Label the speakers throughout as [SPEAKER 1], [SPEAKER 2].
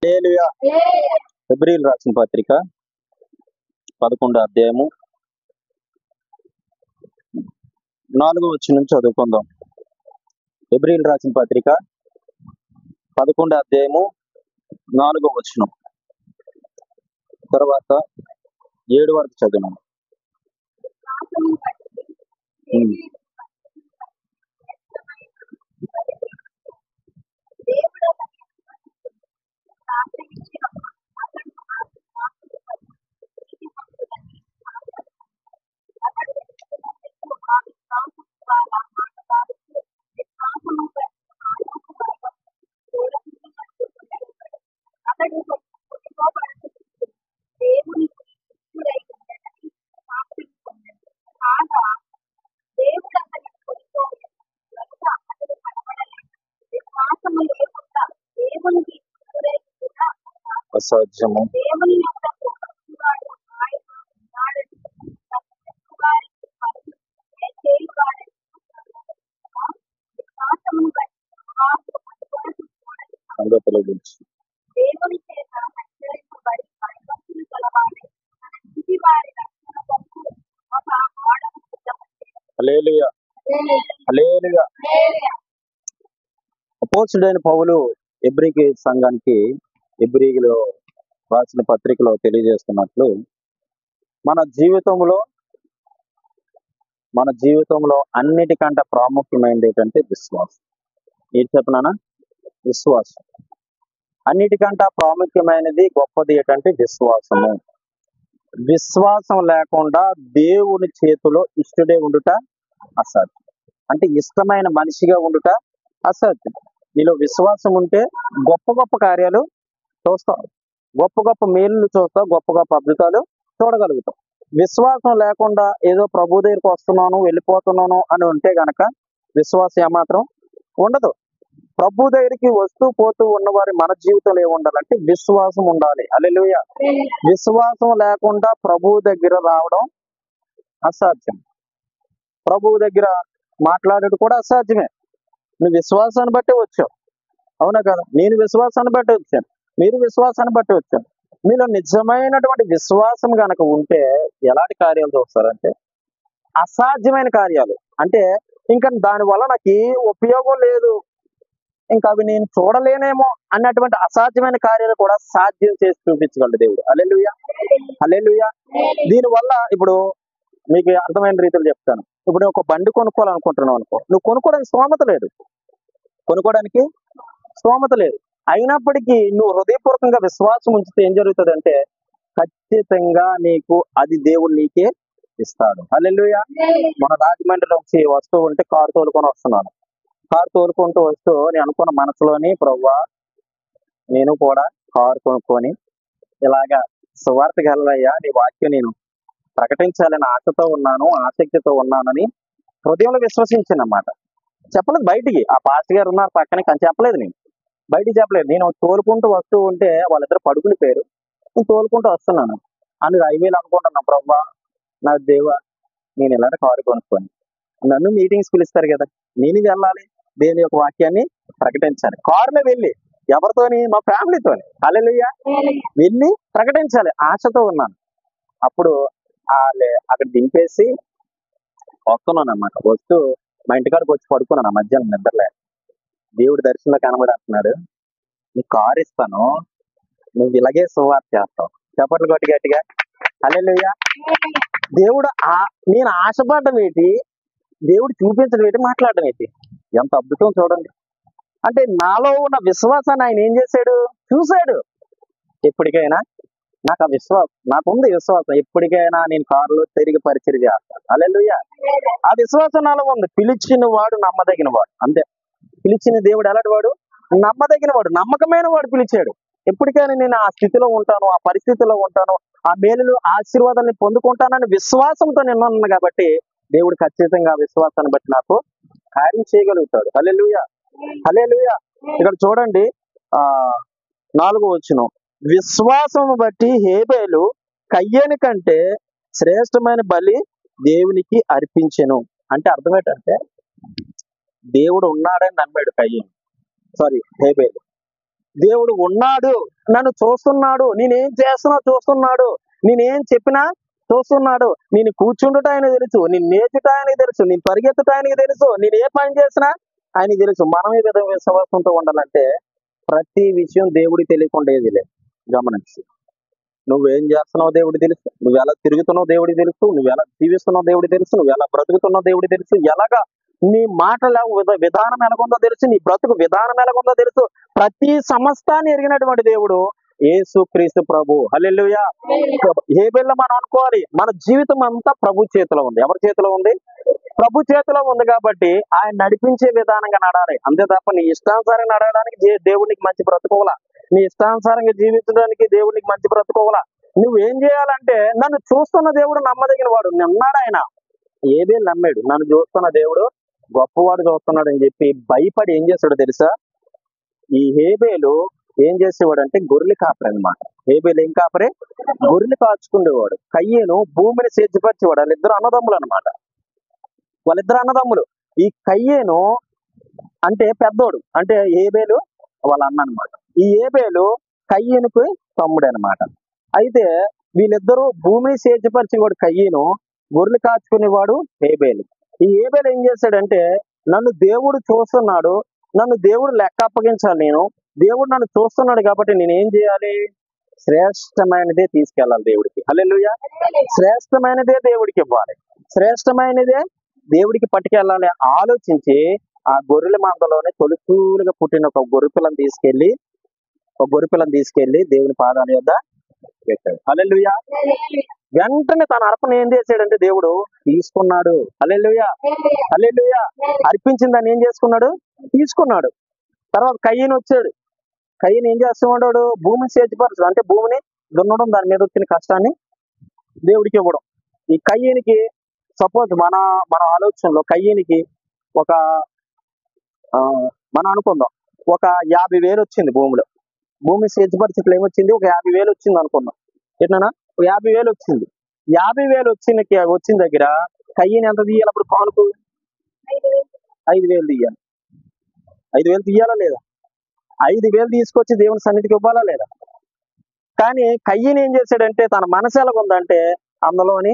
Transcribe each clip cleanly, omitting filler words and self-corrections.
[SPEAKER 1] హల్లెలూయా. హెబ్రీయులకు రాసిన పత్రిక 11వ అధ్యాయము 4వ వచనం నుంచి చదువుకుందాం. హెబ్రీయులకు రాసిన పత్రిక 11వ అధ్యాయము 4వ వచనం తర్వాత 7 వరకు చదివాను. అసాధ్యము సంగతుల గురించి. హల్లెలూయా. హల్లెలూయా. అపోస్తలుడైన పౌలు హెబ్రీ సంఘానికి హెబ్రీలో రాసిన పత్రికలో తెలియజేస్తున్నట్లు మన జీవితంలో అన్నిటికంటే ప్రాముఖ్యమైనది ఏంటంటే విశ్వాసం. ఏంటి చెప్పనా? విశ్వాసం. అన్నిటికంటే ప్రాముఖ్యమైనది గొప్పది ఏంటంటే విశ్వాసము. విశ్వాసం లేకుండా దేవుని చేతిలో ఇష్టడే ఉండుట అసాధ్యం. అంటే ఇష్టమైన మనిషిగా ఉండుట అసాధ్యం. నీలో విశ్వాసం ఉంటే గొప్ప గొప్ప కార్యాలు చూస్తావు, గొప్ప గొప్ప మేలులు చూస్తావు, గొప్ప గొప్ప అద్భుతాలు చూడగలుగుతావు. విశ్వాసం లేకుండా ఏదో ప్రభు దగ్గరికి వస్తున్నాను వెళ్ళిపోతున్నాను అని ఉంటే గనక విశ్వాసం ఏమాత్రం ఉండదు. ప్రభు దగ్గరికి వస్తూ పోతూ ఉన్నవారి మన జీవితంలో ఏముండాలంటే విశ్వాసం ఉండాలి. హల్లెలూయా. విశ్వాసం లేకుండా ప్రభువు దగ్గర రావడం అసాధ్యం. ప్రభువు దగ్గర మాట్లాడడం కూడా అసాధ్యమే. నువ్వు విశ్వాసాన్ని బట్టి వచ్చావు, అవునా కదా? నేను విశ్వాసాన్ని బట్టి వచ్చాను, మీరు విశ్వాసాన్ని బట్టి వచ్చాను. మీలో నిజమైనటువంటి విశ్వాసం గనక ఉంటే ఎలాంటి కార్యాలు చూస్తారంటే అసాధ్యమైన కార్యాలు. అంటే ఇంకా దానివల్ల నాకు ఏ ఉపయోగం లేదు, ఇంకా అవి నేను చూడలేనేమో అన్నటువంటి అసాధ్యమైన కార్యాలు కూడా సాధ్యం చేసి చూపించగలడు దేవుడు. హల్లెలూయా. హల్లెలూయా. దీనివల్ల ఇప్పుడు మీకు అర్థమైన రీతిలో చెప్తాను. ఇప్పుడు ఒక బండి కొనుక్కోవాలనుకుంటున్నావు అనుకో, నువ్వు కొనుక్కోవడానికి స్తోమత లేదు. అయినప్పటికీ నువ్వు హృదయపూర్వకంగా విశ్వాసం ఉంచితే ఏం జరుగుతుందంటే ఖచ్చితంగా నీకు అది దేవుడు నీకే ఇస్తాడు. హల్లెలూయా. మన రాజమండ్రిలో వచ్చి వస్తూ ఉంటే కారు తోలుకొని వస్తున్నాను. కారు తోలుకుంటూ వస్తూ నేను అనుకున్న మనసులోని, ప్రభువా నేను కూడా కారు కొనుక్కొని ఇలాగా సువార్తకి వెళ్ళాలయ్యా, నీ వాక్యం నేను ప్రకటించాలని ఆశతో ఉన్నాను, ఆసక్తితో ఉన్నానని హృదయంలో విశ్వసించాను అన్నమాట. చెప్పలేదు బయటికి. ఆ పాస్టర్ గారు ఉన్నారు పక్కనే, కానీ చెప్పలేదు. నేను బయటికి చెప్పలేదు. నేను తోలుకుంటూ వస్తూ ఉంటే వాళ్ళిద్దరు పడుకుని పోయారు. నేను తోలుకుంటూ వస్తున్నాను అని హైవేలు అనుకుంటున్నాను, ప్రభువా నా దేవా నేను ఇలాంటి కారు కొనుక్కొని నన్ను మీటింగ్స్ పిలుస్తారు కదా, నేను వెళ్ళాలి, దేవుని యొక్క వాక్యాన్ని ప్రకటించాలి. కారులో వెళ్ళి ఎవరితోని? మా ఫ్యామిలీతోని. హల్లెలూయా. వెళ్ళి ప్రకటించాలి ఆశతో ఉన్నాను. అప్పుడు అక్కడ దింపేసి వస్తున్నాను అన్నమాట. వస్తూ మా ఇంటికాడికి వచ్చి పడుకున్నాను. మధ్యాహ్నం నిద్రలే. దేవుడి దర్శనంలో కనబడుతున్నాడు, నీ కారు ఇస్తాను, నువ్వు ఇలాగే సువార్త చేస్తావు. చప్పట్లు కొట్టి గట్టిగా హల్లెలూయా. దేవుడు నేను ఆశపడడం ఏంటి, దేవుడు చూపించడం ఏంటి, మాట్లాడడం ఏంటి, ఎంత అద్భుతం చూడండి. అంటే నాలో ఉన్న విశ్వాసాన్ని ఆయన ఏం చేశాడు? చూశాడు. ఎప్పటికైనా నాకుంది విశ్వాసం, ఎప్పటికైనా నేను కారులో తిరిగి పరిచయం చేస్తాను. హల్లెలూయా. ఆ విశ్వాసం నాలో ఉంది. పిలిచిన వాడు నమ్మదగిన వాడు. అంతే. పిలిచిన దేవుడు ఎలాంటి వాడు? నమ్మదగిన వాడు, నమ్మకమైన వాడు పిలిచాడు. ఎప్పటికైనా నేను ఆ స్థితిలో ఉంటాను, ఆ పరిస్థితిలో ఉంటాను, ఆ మేలులు ఆశీర్వాదాన్ని పొందుకుంటానని విశ్వాసంతో నిన్నాను కాబట్టి దేవుడు ఖచ్చితంగా ఆ విశ్వాసాన్ని బట్టి నాకు కార్యం చేయగలుగుతాడు. హల్లెలూయా. హల్లెలూయా. ఇక్కడ చూడండి 4వ వచనం, విశ్వాసం బట్టి హేబేలు కయ్యని కంటే శ్రేష్టమైన బలి దేవునికి అర్పించెను. అంటే అర్థం ఏంటంటే దేవుడు ఉన్నాడని నమ్మాడు హేబేలు. దేవుడు ఉన్నాడు, నన్ను చూస్తున్నాడు, నేనేం చేస్తున్నా చూస్తున్నాడు, నేనేం చెప్పినా చూస్తున్నాడు, నేను కూర్చుండుట ఆయనకు తెలుసు, నేను నేర్చుట ఆయనకు తెలుసు, నేను పరిగెత్తుట ఆయనకు తెలుసు, నేను ఏ పని చేసినా ఆయనకు తెలుసు. మనం ఈ విధంగా విశ్వాసంతో ఉండాలంటే ప్రతి విషయం దేవుడికి తెలియకుండా ఏది లేదు. గమనించి నువ్వేం చేస్తున్నావు దేవుడికి తెలుసు, నువ్వు ఎలా తిరుగుతున్నావు దేవుడికి తెలుసు, నువ్వు ఎలా జీవిస్తున్నావు దేవుడికి తెలుసు, నువ్వు ఎలా బ్రతుకుతున్నావు దేవుడికి తెలుసు, ఎలాగా నీ మాటల విధానం ఎలాగుందో తెలుసు, నీ బ్రతుకు విధానం ఎలాగుందో తెలుసు. ప్రతి సమస్తాన్ని ఎరిగినటువంటి దేవుడు యేసు క్రీస్తు ప్రభు. హల్లెలూయా. హేబెల్లో మనం అనుకోవాలి, మన జీవితం అంతా ప్రభు చేతిలో ఉంది. ఎవరి చేతిలో ఉంది? ప్రభు చేతిలో ఉంది. కాబట్టి ఆయన నడిపించే విధానంగా నడాలి. అంతే తప్ప నీ ఇష్టానుసారంగా నడవడానికి దేవుడికి మంచి బ్రతుకోవాలా, నీ ఇష్టానుసారంగా జీవించడానికి దేవుడికి మంచి బ్రతుకోవాలా. నువ్వేం చేయాలంటే, నన్ను చూస్తున్న దేవుడు నమ్మదగిన వాడు అన్నాడు ఆయన. ఏదే నమ్మాడు, నన్ను చూస్తున్న దేవుడు గొప్పవాడు చూస్తున్నాడు అని చెప్పి భయపడి ఏం చేశాడో తెలుసా? ఈ హేబేలు ఏం చేసేవాడు అంటే గొర్రెలు కాపరి అనమాట. హేబేలు ఏం కాపరి? గొర్రెలు కాచుకునేవాడు. కయ్యేను భూమిని సేద్యపరిచేవాడు. వాళ్ళిద్దరు అన్నదమ్ములు అనమాట. వాళ్ళిద్దరు అన్నదమ్ములు. ఈ కయ్యేను అంటే పెద్దోడు, అంటే హేబేలు వాళ్ళ అన్న అనమాట. ఈ హేబేలు కయ్యేనుకు తమ్ముడు అనమాట. అయితే వీళ్ళిద్దరూ భూమిని సేద్యపరిచేవాడు కయ్యేను, గొర్రెలు కాచుకునేవాడు హేబేలు. ఈ హేబేలు ఏం చేశాడంటే, నన్ను దేవుడు చూస్తున్నాడు, నన్ను దేవుడు లెక్క అప్పగించాలి, దేవుడు నన్ను చూస్తున్నాడు కాబట్టి నేనేం చేయాలి? శ్రేష్టమైనదే తీసుకెళ్ళాలి దేవుడికి. హల్లెలూయా. శ్రేష్టమైనదే దేవుడికి ఇవ్వాలి, శ్రేష్టమైనదే దేవుడికి పట్టుకెళ్ళాలి ఆలోచించి ఆ గొర్రెల మందలోనే తొలిచూలుగా పుట్టిన ఒక గొర్రెపిల్లని తీసుకెళ్లి దేవుని పాదాల యొద్ద పెట్టాడు. హల్లెలూయా. వెంటనే తన అర్పణ ఏం చేశాడంటే దేవుడు తీసుకున్నాడు. హల్లెలూయా. హల్లెలూయా. అర్పించిందని ఏం చేసుకున్నాడు? తీసుకున్నాడు. తర్వాత కయ్యను వచ్చాడు. కయ్యను ఏం చేస్తున్నాడు? భూమిని సేద్యపరచడం, అంటే భూమిని దున్నడం, దాని మీద వచ్చిన కష్టాన్ని దేవుడికి ఇవ్వడం. ఈ కయ్యనికి సపోజ్ మన మన ఆలోచనలో కయ్యనికి ఒక మనం అనుకుందాం, ఒక 50,000 వచ్చింది భూమి సేద్యపరిచిట్లు ఏమొచ్చింది? ఒక 50,000 వచ్చింది అనుకుందాం. ఎట్లనా? 50,000 వచ్చింది. 50,000 వచ్చిన దగ్గర కయ్యని ఎంత తీయాలి? అప్పుడు కానుకు 5,000 తీయాలి. 5,000 తీయాలా లేదా? 5,000 తీసుకొచ్చి దేవుని సన్నిధికి ఇవ్వాలా లేదా? కానీ కయ్యని ఏం చేశాడంటే, తన మనసు ఎలాగుందంటే అందులోని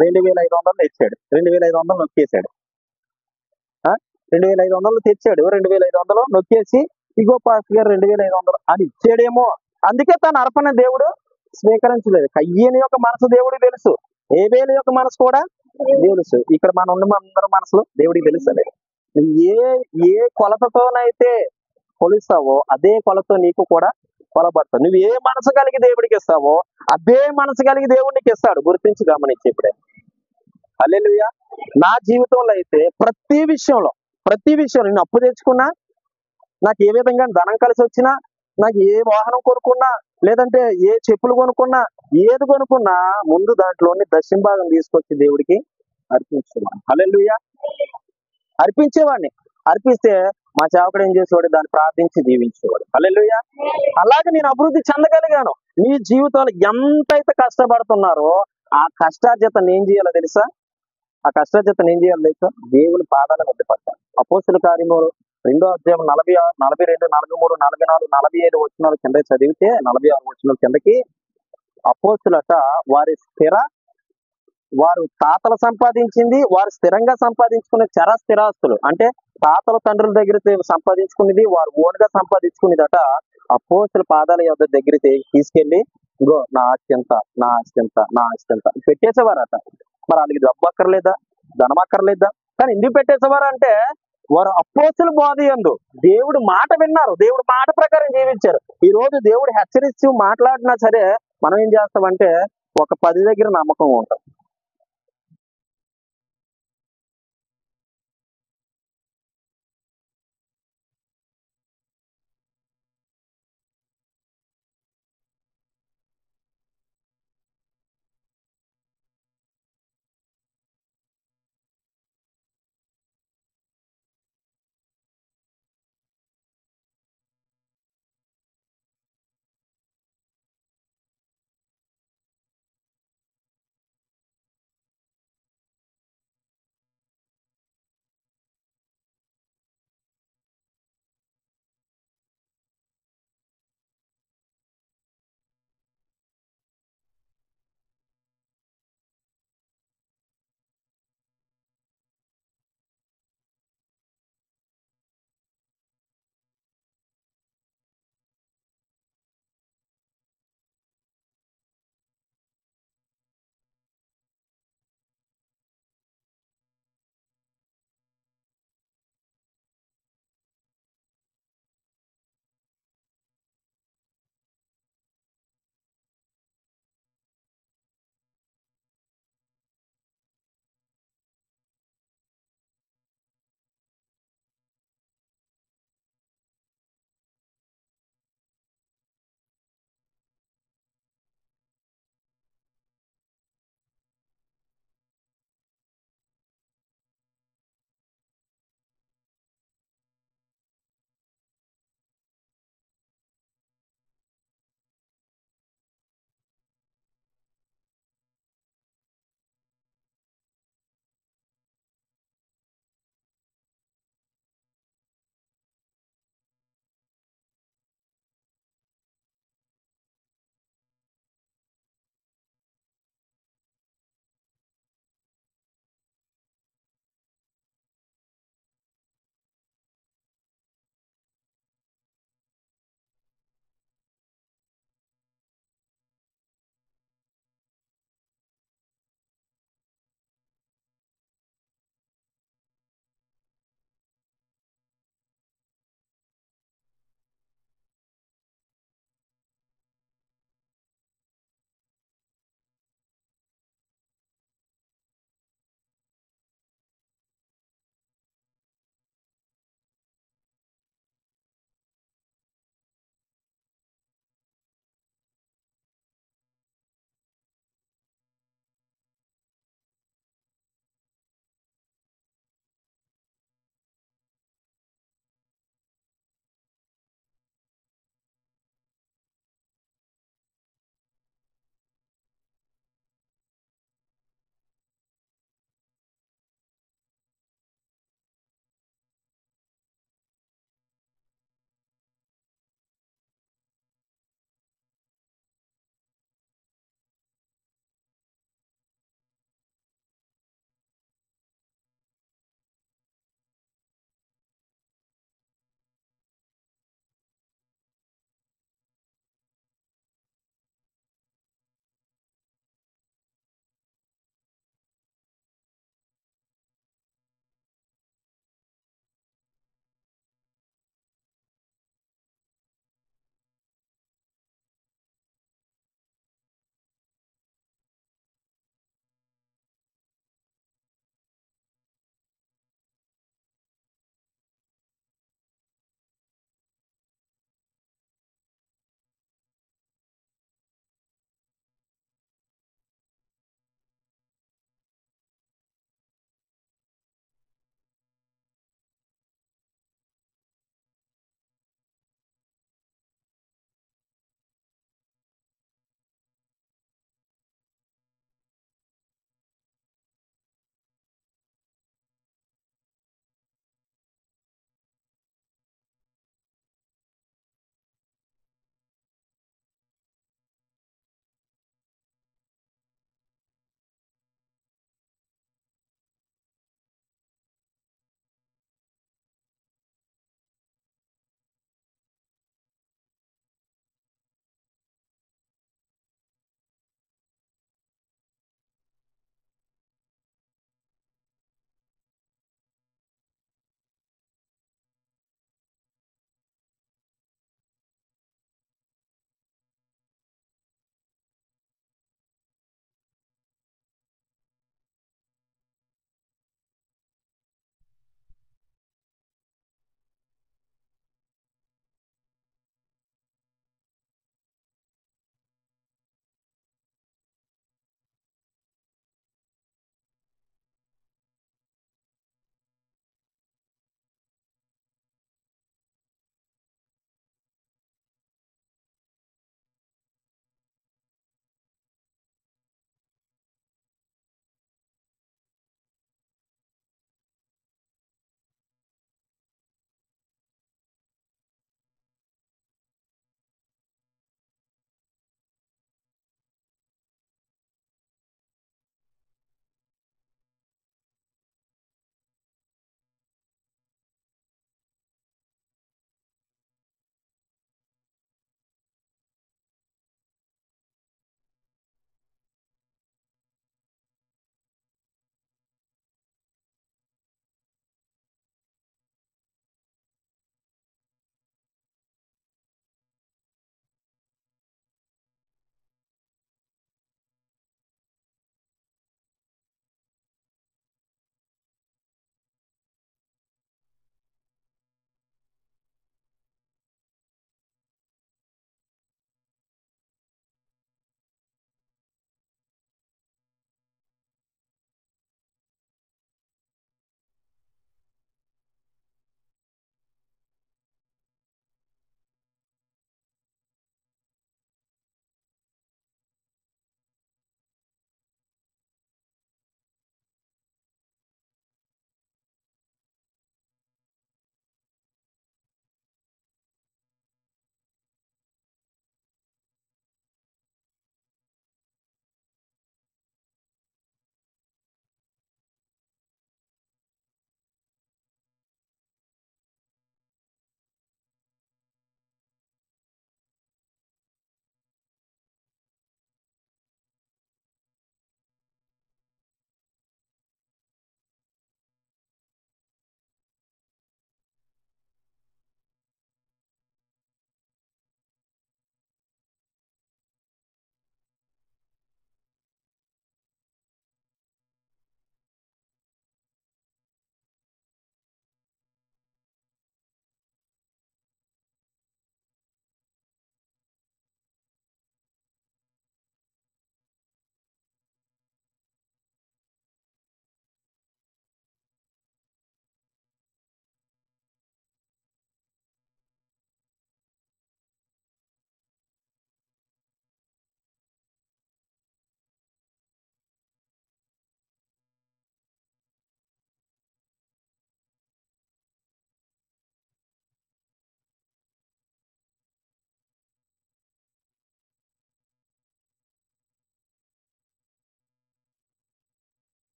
[SPEAKER 1] 2,500 తెచ్చాడు. 2,500 నొక్కేశాడు. 2,500 తెచ్చాడు. 2,500 నొక్కేసి ఇగో పాస్టర్ గారు 2,500 అని ఇచ్చాడేమో, అందుకే తన అర్పణ దేవుడు స్వీకరించలేదు. కయ్యని యొక్క మనసు దేవుడికి తెలుసు, హేబేలు యొక్క మనసు కూడా తెలుసు. ఇక్కడ మనం ఉన్న అందరి మనసులు దేవుడికి తెలుసలేదు. ఏ ఏ కొలతతోనైతే కొలుస్తావో అదే కొలతో నీకు కూడా కొలబడతావు. నువ్వు ఏ మనసు కలిగి దేవుడికి ఇస్తావో అదే మనసు కలిగి దేవుడికి ఇస్తాడు. గుర్తించి గమనించి ఇప్పుడే. హల్లెలూయా. నా జీవితంలో అయితే ప్రతి విషయంలో నేను అప్పు తెచ్చుకున్నా, నాకు ఏ విధంగా ధనం కలిసి వచ్చినా, నాకు ఏ వాహనం కొనుక్కున్నా, లేదంటే ఏ చెప్పులు కొనుక్కున్నా, ఏది కొనుక్కున్నా ముందు దాంట్లోని దశంభాగం తీసుకొచ్చి దేవుడికి అర్పించేవాడిని. హల్లెలూయా. అర్పించేవాడిని. అర్పిస్తే మా సేవకుడు ఏం చేసేవాడు? దాన్ని ప్రార్థించి దీవించేవాడు. హల్లెలూయా. అలాగే నేను అభివృద్ధి చెందగలిగాను. మీ జీవితంలో ఎంతైతే కష్టపడుతున్నారో ఆ కష్టార్జితం ఏం చేయాలో తెలుసా? దేవుని పాదాల వద్ద పడతాను. అపోస్తుల కార్యములు 2వ అధ్యాయం 42, 43, 44, 45 వచనాలు కింద చదివితే 46 వచనాల కిందకి అపోస్తులట వారు తాతలు సంపాదించింది, వారు స్థిరంగా సంపాదించుకునే స్థిరాస్తులు, అంటే తాతల తండ్రుల దగ్గర సంపాదించుకునేది వారు ఓన్గా సంపాదించుకునేదట అపోస్తుల పాదాల యొద్ద దగ్గర తీసుకెళ్లి, ఇగో నా ఆస్తి ఎంత పెట్టేసేవారట. మరి వాళ్ళకి డబ్బు అక్కర్లేదా? ధనం అక్కర్లేదా? కానీ ఎందుకు పెట్టేసేవారు అంటే, వారు అపోస్తుల బోధ యందు దేవుడు మాట విన్నారు, దేవుడు మాట ప్రకారం జీవించారు. ఈ రోజు దేవుడు హెచ్చరించి మాట్లాడినా సరే మనం ఏం చేస్తామంటే ఒక 10 దగ్గర నమ్మకం ఉంటాం.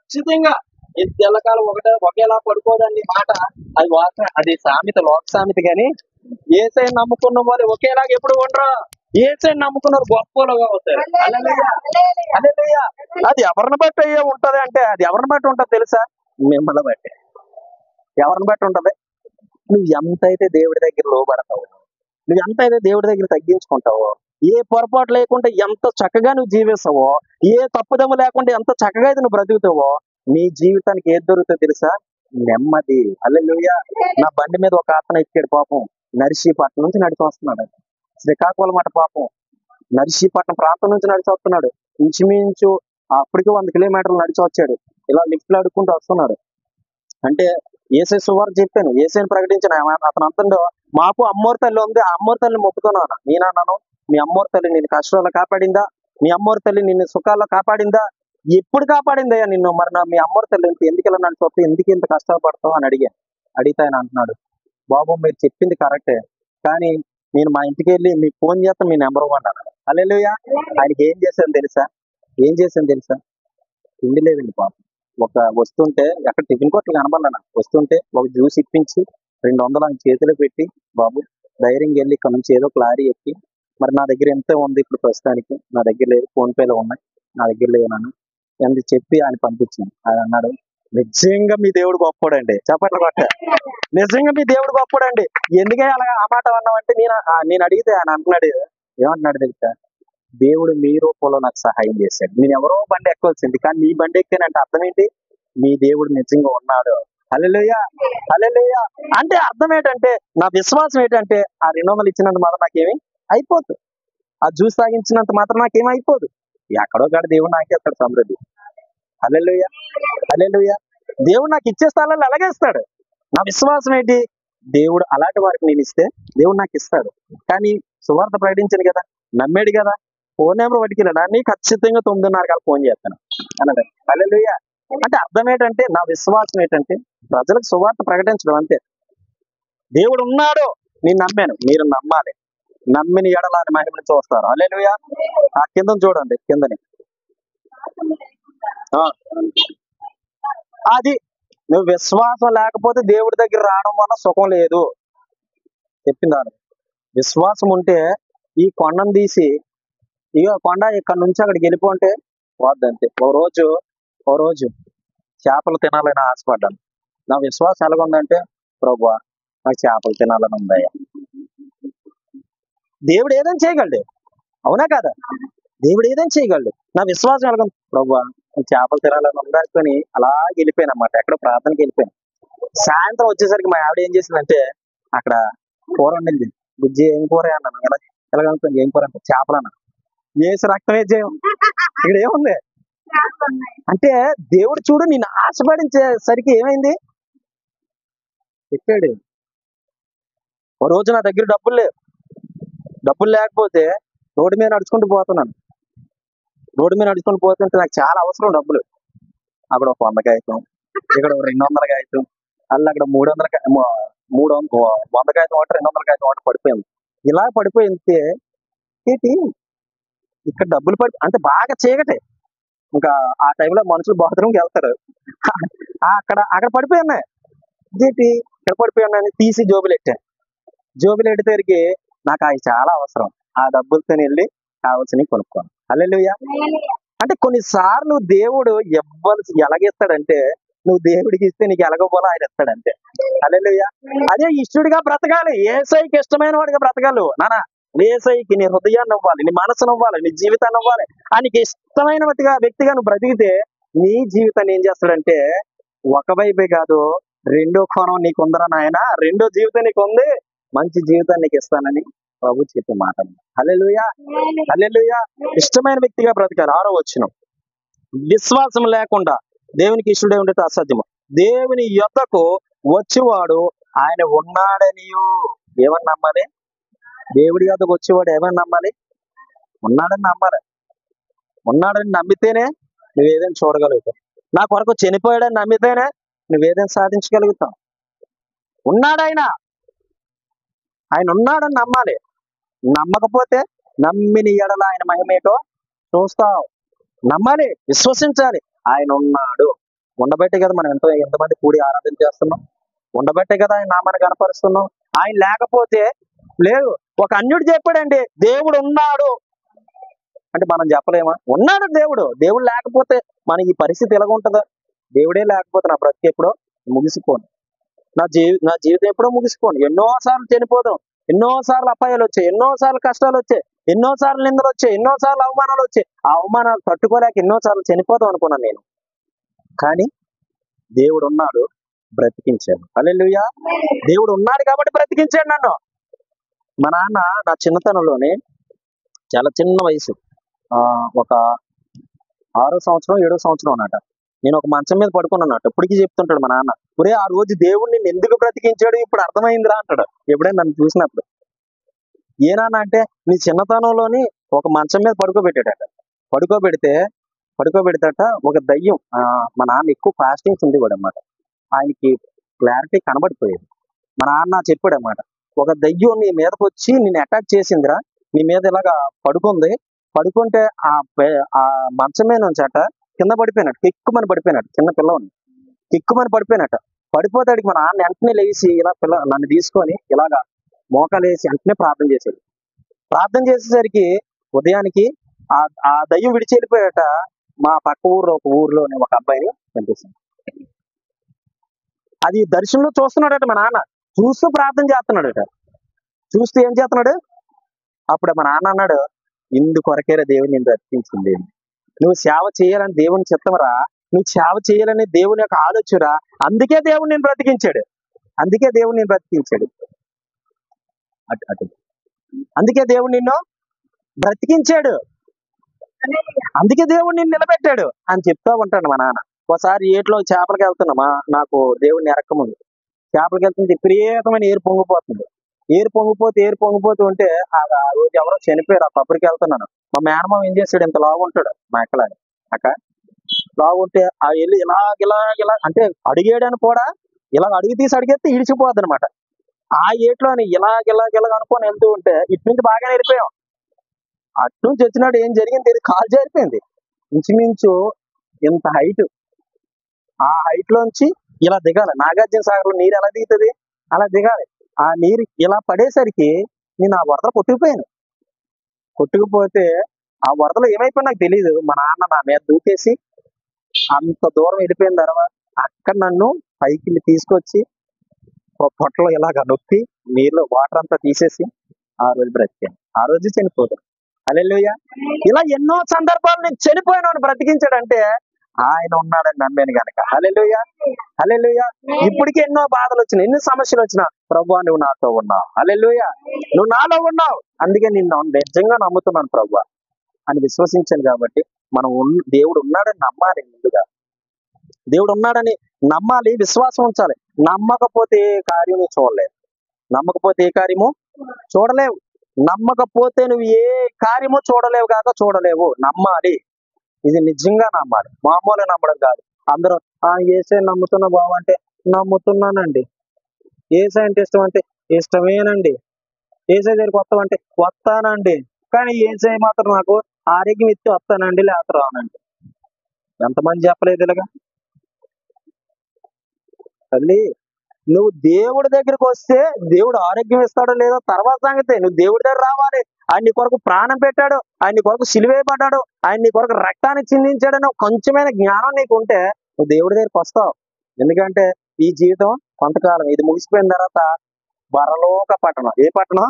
[SPEAKER 1] ఖచ్చితంగా ఇది తెల్లకాలం ఒకేలా పడుకోదండి మాట. అది అది సామెత, లోక సామెత. గాని ఏసై నమ్ముకున్న వాళ్ళు ఒకేలాగా ఎప్పుడు ఉండరు. ఏసై నమ్ముకున్నారు గొప్పలుగా అవుతారు. హల్లెలూయా, హల్లెలూయా. అది ఎవరిని బట్టి అయ్యే ఉంటది అంటే, అది ఎవరిని బట్టి ఉంటది తెలుసా? మిమ్మల్ని బట్టి. ఎవరిని బట్టి ఉంటది? నువ్వు ఎంతైతే దేవుడి దగ్గర లోబడతావు, నువ్వు ఎంతైతే దేవుడి దగ్గర తగ్గించుకుంటావో, ఏ పొరపాటు లేకుండా ఎంత చక్కగా నువ్వు జీవిస్తావో, ఏ తప్పుదమ్ము లేకుండా ఎంత చక్కగా అయితే నువ్వు బ్రతుకుతావో, నీ జీవితానికి ఏది దొరుకుతుందో తెలుసా? నెమ్మది. హల్లెలూయా. నా బండి మీద ఒక అతను ఎక్కాడు పాపం, నర్సీపట్నం నుంచి నడిచి వస్తున్నాడు. శ్రీకాకుళం మాట పాపం, నర్సీపట్నం ప్రాంతం నుంచి నడిచి వస్తున్నాడు. ఇంచుమించు అప్పటికి 100 కిలోమీటర్లు నడిచి వచ్చాడు. ఇలా లిఫ్ట్లు అడుక్కుంటూ వస్తున్నాడు. అంటే ఏసై సువార్త చెప్పాను, ఏసైని ప్రకటించిన అతను అంటుండో, మాకు అమ్మోరు తల్లి ఉంది, ఆ అమ్మోరు తల్లిని మొక్కుతున్నాను. నేనన్నాను, మీ అమ్మోరు తల్లి నిన్ను కష్టాల్లో కాపాడిందా? మీ అమ్మోరు తల్లి నిన్ను సుఖాల్లో కాపాడిందా? ఎప్పుడు కాపాడిందయ్యా నిన్ను? మరి మీ అమ్మోరు తల్లి ఎందుకు ఇలా నన్ను చూస్తే ఎందుకు ఇంత కష్టాలు పడతావు అని అడిగితే ఆయన అంటున్నాడు, బాబు మీరు చెప్పింది కరెక్టే, కానీ నేను మా ఇంటికి వెళ్ళి మీకు ఫోన్ చేస్తాను, మీ నెంబర్ 1 అన్నాడు. హల్లెలూయా. ఆయనకి ఏం చేశాను తెలుసా? తిండి లేదండి పాపం. ఒక వస్తుంటే, ఎక్కడ టిఫిన్ కొట్లు కనబడలే నాకు. వస్తుంటే ఒక జ్యూస్ ఇప్పించి 200 ఆయన చేతిలో పెట్టి, బాబు ధైర్యంగా వెళ్ళి ఇక్కడ నుంచి ఏదో ఒక లారీ ఎక్కి, మరి నా దగ్గర ఎంత ఉంది ఇప్పుడు ప్రస్తుతానికి? నా దగ్గర లేదు, ఫోన్ పేలో ఉన్నాయి, నా దగ్గర లేవన్నాను అని చెప్పి ఆయన పంపించింది. ఆయన అన్నాడు, నిజంగా మీ దేవుడు గొప్పోడండి. చప్పట్లు కొట్ట. నిజంగా మీ దేవుడు గొప్పోడండి. ఎందుకే అలా ఆ మాట అన్నామంటే, నేను అడిగితే ఆయన అంటున్నాడు, ఏమంటున్నాడు తెలుసా? దేవుడు మీ రూపంలో నాకు సహాయం చేశాడు. నేను ఎవరో బండి ఎక్కాల్సింది, కానీ నీ బండి ఎక్కానంటే అర్థం ఏంటి? మీ దేవుడు నిజంగా ఉన్నాడు. హల్లెలూయా, హల్లెలూయా. అంటే అర్థం ఏంటంటే, నా విశ్వాసం ఏంటంటే, ఆ 200 ఇచ్చినంత మాత్రం నాకేమి అయిపోదు, ఆ జ్యూస్ తాగించినంత మాత్రం నాకేమీ అయిపోదు. ఎక్కడో కాడ దేవుడు నాకేస్తాడు సమృద్ధి. హల్లెలూయా, హల్లెలూయా. దేవుడు నాకు ఇచ్చే స్థలాలు అలాగే ఇస్తాడు. నా విశ్వాసం ఏంటి? దేవుడు అలాంటి వారికి నేను ఇస్తే దేవుడు నాకు ఇస్తాడు. కానీ సువార్త ప్రకటించాను కదా, నమ్మాడు కదా, ఫోన్ నెంబర్ పట్టుకెళ్ళాడు, అన్ని ఖచ్చితంగా 9:30 ఫోన్ చేస్తాను అన్నాడు. హల్లెలూయా. అంటే అర్థం ఏంటంటే, నా విశ్వాసం ఏంటంటే ప్రజలకు సువార్త ప్రకటించడం అంతే. దేవుడు ఉన్నాడు, నేను నమ్మాను, మీరు నమ్మాలి. నమ్మిన ఎడల ఆయన మహిమను చూస్తారు. హల్లెలూయా. ఆ కింద చూడండి, కిందని ఆ, అది నువ్వు విశ్వాసం లేకపోతే దేవుడి దగ్గర రావడం వల్ల సుఖం లేదు. చెప్పిందా? విశ్వాసం ఉంటే ఈ కొండను తీసి, ఇక కొండ ఇక్కడ నుంచి అక్కడికి వెళ్ళిపోంటే వద్దంతే. ఓ రోజు చేపలు తినాలని ఆశపడ్డాను. నా విశ్వాసం ఎలాగుందంటే, ప్రభువా నాకు చేపలు తినాలని ఉందయ్యా. దేవుడు ఏదైనా చేయగలడు, అవునా కదా? దేవుడు ఏదైనా చేయగలడు. నా విశ్వాసం ఎలాగుంది, ప్రభువా నాకు చేపలు తినాలని ఉందనుకొని అలా వెళ్ళిపోయాను అన్నమాట. ఎక్కడో ప్రార్థనకి వెళ్ళిపోయాను. సాయంత్రం వచ్చేసరికి మా ఆవిడ ఏం చేసిందంటే, అక్కడ కూర వండింది. బుజ్జి ఏం కూర అన్నాను. ఎలాగనుకుంది, ఏం కూర అంటే చేపలన్నా. ఏసు రక్తమే జయం. ఇక్కడ ఏముంది అంటే, దేవుడు చూడు నేను ఆశపడించేసరికి ఏమైంది, చెప్పాడు. ఓ రోజు నా దగ్గర డబ్బులు లేకపోతే రోడ్డు మీద నడుచుకుంటూ పోతుంటే నాకు చాలా అవసరం డబ్బులు. అక్కడ ఒక 100 కాగితం, ఇక్కడ ఒక 200 కాగితం, అక్కడ 300 100 కాగితం ఒకటి, 200 కాగితం ఒకటి పడిపోయింది. ఇలా పడిపోయింది ఏంటి, ఇక్కడ డబ్బులు అంటే బాగా చీకటే. ఇంకా ఆ టైంలో మనుషులు బాత్రూమ్కి వెళ్తారు. అక్కడ పడిపోయి ఉన్నాయి. ఏంటి ఇక్కడ పడిపోయి ఉన్నాయని తీసి జోబులు ఎట్టేసరికి నాకు అవి చాలా అవసరం. ఆ డబ్బులతో వెళ్ళి కావాల్సినవి కొనుక్కోను. హల్లెలూయా. అంటే కొన్నిసార్లు దేవుడు ఎలాగిస్తాడంటే, నువ్వు దేవుడికి ఇస్తే నీకు ఎలాగోపోలో ఆయన ఇస్తాడంటే. హల్లెలూయా. అదే ఇష్టడిగా బ్రతకాలి, ఏసైకి ఇష్టమైన వాడిగా బ్రతకాలి. నానా ఏసైకి నీ హృదయాన్ని ఇవ్వాలి, నీ మనసును ఇవ్వాలి, నీ జీవితాన్ని ఇవ్వాలి. ఆయనకి ఇష్టమైన వ్యక్తిగా నువ్వు బ్రతికితే నీ జీవితాన్ని ఏం చేస్తాడంటే, ఒకవైపే కాదు, రెండో కోణం నీకు ఉందరా నాయన, రెండో జీవితం నీకు ఉంది, మంచి జీవితాన్ని నీకు ఇస్తానని ప్రభు చెప్పే మాటలు. హల్లెలూయా, హల్లెలూయా. ఇష్టమైన వ్యక్తిగా బ్రతకాలి. 6వ వచనం, విశ్వాసం లేకుండా దేవునికి ఇష్టడే ఉండేది అసాధ్యము. దేవుని యొద్దకు వచ్చేవాడు ఆయన ఉన్నాడనియు. ఏమని నమ్మాలి? దేవుడి యొద్దకు వచ్చేవాడు ఏమని నమ్మాలి? ఉన్నాడని నమ్మాలి. ఉన్నాడని నమ్మితేనే నువ్వేదైనా చూడగలుగుతావు. నా కొరకు చనిపోయాడని నమ్మితేనే నువ్వేదైనా సాధించగలుగుతావు. ఉన్నాడాయన, ఆయన ఉన్నాడని నమ్మాలి. నమ్మకపోతే నమ్మిన ఎడల ఆయన మహిమేటో చూస్తావు. నమ్మాలి, విశ్వసించాలి. ఆయన ఉన్నాడు, ఉండబట్టే కదా మనం ఎంతమంది కూడి ఆరాధన చేస్తున్నాం. ఉండబట్టే కదా ఆయన నామాన్ని కనపరుస్తున్నాం. ఆయన లేకపోతే లేదు. ఒక అన్యుడు చెప్పాడండి దేవుడు ఉన్నాడు అంటే మనం చెప్పలేమా? ఉన్నాడు దేవుడు. దేవుడు లేకపోతే మన ఈ పరిస్థితి ఎలాగ ఉంటుందా? దేవుడే లేకపోతే నా బ్రతికి ఎప్పుడో ముగిసిపోను. నా జీవితం ఎప్పుడో ముగిసిపోను. ఎన్నోసార్లు చనిపోదాం, ఎన్నోసార్లు అపాయాలు వచ్చాయి, ఎన్నోసార్లు కష్టాలు వచ్చాయి, ఎన్నోసార్లు నిందలు వచ్చాయి, ఎన్నోసార్లు అవమానాలు వచ్చాయి. ఆ అవమానాలు తట్టుకోలేక ఎన్నోసార్లు చనిపోదాం అనుకున్నాను నేను. కానీ దేవుడు ఉన్నాడు, బ్రతికించాడు. హల్లెలూయా. దేవుడు ఉన్నాడు కాబట్టి బ్రతికించాడు నన్ను. మా నాన్న నా చిన్నతనంలోనే చాలా చిన్న వయసు, ఒక 6వ సంవత్సరం 7వ సంవత్సరం అన్నమాట. నేను ఒక మంచం మీద పడుకున్నాను. ఇప్పటికీ చెప్తుంటాడు మా నాన్న, ఒరే ఆ రోజు దేవుడు నిన్ను ఎందుకు బ్రతికించాడు ఇప్పుడు అర్థమైందిరా అంటాడు ఎప్పుడైనా నన్ను చూసినప్పుడు. ఏ నాన్న అంటే, నీ చిన్నతనంలోని ఒక మంచం మీద పడుకోబెడితేట ఒక దయ్యం, మా నాన్న ఎక్కువ ఫాస్టింగ్స్ ఉండేవాడు అన్నమాట. ఆయనకి క్లారిటీ కనబడిపోయేది. మా నాన్న చెప్పాడు అన్నమాట, ఒక దయ్యం నీ మీదకి వచ్చి నిన్ను అటాక్ చేసిందిరా, నీ మీద ఇలాగా పడుకుంటే ఆ మంచం మీద నుంచి అట కింద పడిపోయినట్టు, కిక్కుమని పడిపోయినట్టు, చిన్న పిల్లవాడిని కిక్కుమని పడిపోయినట్ట. పడిపోతాడికి మా నాన్న వెంటనే లేచి ఇలా నన్ను తీసుకొని ఇలాగా మోకాలేసి వెంటనే ప్రార్థన చేసేసరికి ఉదయానికి ఆ దయ్యం విడిచి వెళ్ళిపోయాట. మా పక్క ఒక ఊర్లోనే ఒక అబ్బాయిని కనిపిస్తుంది. అది దర్శనంలో చూస్తున్నాడట మా నాన్న. చూస్తూ ప్రార్థన చేస్తున్నాడట. చూస్తూ ఏం చేస్తున్నాడు? అప్పుడు మా నాన్న అన్నాడు, ఇందుకొరకేరా దేవుని నేను బ్రతికించింది. నువ్వు సేవ చేయాలని దేవుని చిత్తమరా, నువ్వు సేవ చేయాలని దేవుని యొక్క ఆలోచనరా, అందుకే దేవుడు నేను బ్రతికించాడు. అందుకే దేవుడు నిన్ను బ్రతికించాడు. అందుకే దేవుడు నిన్ను నిలబెట్టాడు అని చెప్తా ఉంటాడు మా నాన్న. ఒకసారి ఏట్లో చేపలకి వెళ్తున్నామా, నాకు దేవుడిని ఎరక్కముందు చేపలకి వెళ్తుంటే విపరీతమైన ఏరు పొంగిపోతూ ఉంటే ఆ రోజు ఎవరో చనిపోయారు. ఆ పబ్బరికి వెళ్తున్నాను. మా మేనమామ ఏం చేశాడు, ఇంత లాగుంటాడు మా అక్కలాని లాగుంటే ఆ వెళ్ళి ఇలా అంటే అడిగేయడానికి కూడా ఇలా అడిగి తీసి అడిగేస్తే ఇడిచిపోద్ది అనమాట. ఆ ఏట్లోని ఇలాగ అనుకొని వెళ్తూ ఉంటే ఇటు నుంచి బాగానే వెళ్ళిపోయాం. అటు నుంచి వచ్చినాడు ఏం జరిగింది, కాలు జారిపోయింది. ఇంచుమించు ఇంత హైట్. ఆ హైట్ లోంచి ఇలా దిగాలి. నాగార్జున సాగర్ లో నీరు ఎలా దిగుతుంది అలా దిగాలి. ఆ నీరు ఇలా పడేసరికి నేను ఆ వరదలు కొట్టుకుపోతే ఆ వరదలో ఏమైపోయి నాకు తెలియదు. మా నాన్న నా మీద దూకేసి అంత దూరం వెళ్ళిపోయిన తర్వాత అక్కడ నన్ను పైకి తీసుకొచ్చి పొట్టలో ఇలాగ నొక్కి నీళ్ళు వాటర్ అంతా తీసేసి ఆ రోజు బ్రతికాను. ఆ రోజు చనిపోతాను. హల్లెలూయా. ఇలా ఎన్నో సందర్భాలు నేను చనిపోయినాను బ్రతికించాడంటే ఆయన ఉన్నాడని నమ్మాను గనక. హల్లెలూయా. ఇప్పటికీ ఎన్నో బాధలు వచ్చినాయి, ఎన్ని సమస్యలు వచ్చినా, ప్రభువా నువ్వు నాతో ఉన్నావు. హల్లెలూయా. నువ్వు నాలో ఉన్నావు, అందుకే నిన్ను నిజంగా నమ్ముతున్నాను ప్రభువా అని విశ్వసించాను. కాబట్టి మనం దేవుడు ఉన్నాడని నమ్మాలి. ముందుగా దేవుడు ఉన్నాడని నమ్మాలి, విశ్వాసం ఉంచాలి. నమ్మకపోతే ఏ కార్యము చూడలేవు. నమ్మకపోతే నువ్వు ఏ కార్యము చూడలేవు. నమ్మాలి. ఇది నిజంగా నమ్మాలి, మామూలుగా నమ్మడం కాదు. అందరూ ఏసై నమ్ముతున్నా బావ అంటే నమ్ముతున్నానండి, ఏసై అంటే ఇష్టం అంటే ఇష్టమేనండి, ఏసై దగ్గరికి వస్తామంటే వస్తానండి, కానీ ఏసై మాత్రం నాకు ఆరోగ్యం ఇచ్చి వస్తానండి లేకపోతే రానండి. ఎంతమంది చెప్పలేదు ఇలాగా? తల్లి, నువ్వు దేవుడి దగ్గరికి వస్తే దేవుడు ఆరోగ్యం ఇస్తాడో లేదో తర్వాత సంగతి. నువ్వు దేవుడి దగ్గర రావాలి. ఆయన నీ కొరకు ప్రాణం పెట్టాడు, ఆయన నీ కొరకు సిలువేయబడ్డాడు, ఆయన నీ కొరకు రక్తాన్ని చిందించాడని కొంచెమైన జ్ఞానం నీకు ఉంటే నువ్వు దేవుడి దగ్గరికి వస్తావు. ఎందుకంటే ఈ జీవితం కొంతకాలం, ఇది ముగిసిపోయిన తర్వాత పరలోక పట్టణం. ఏ పట్టణం?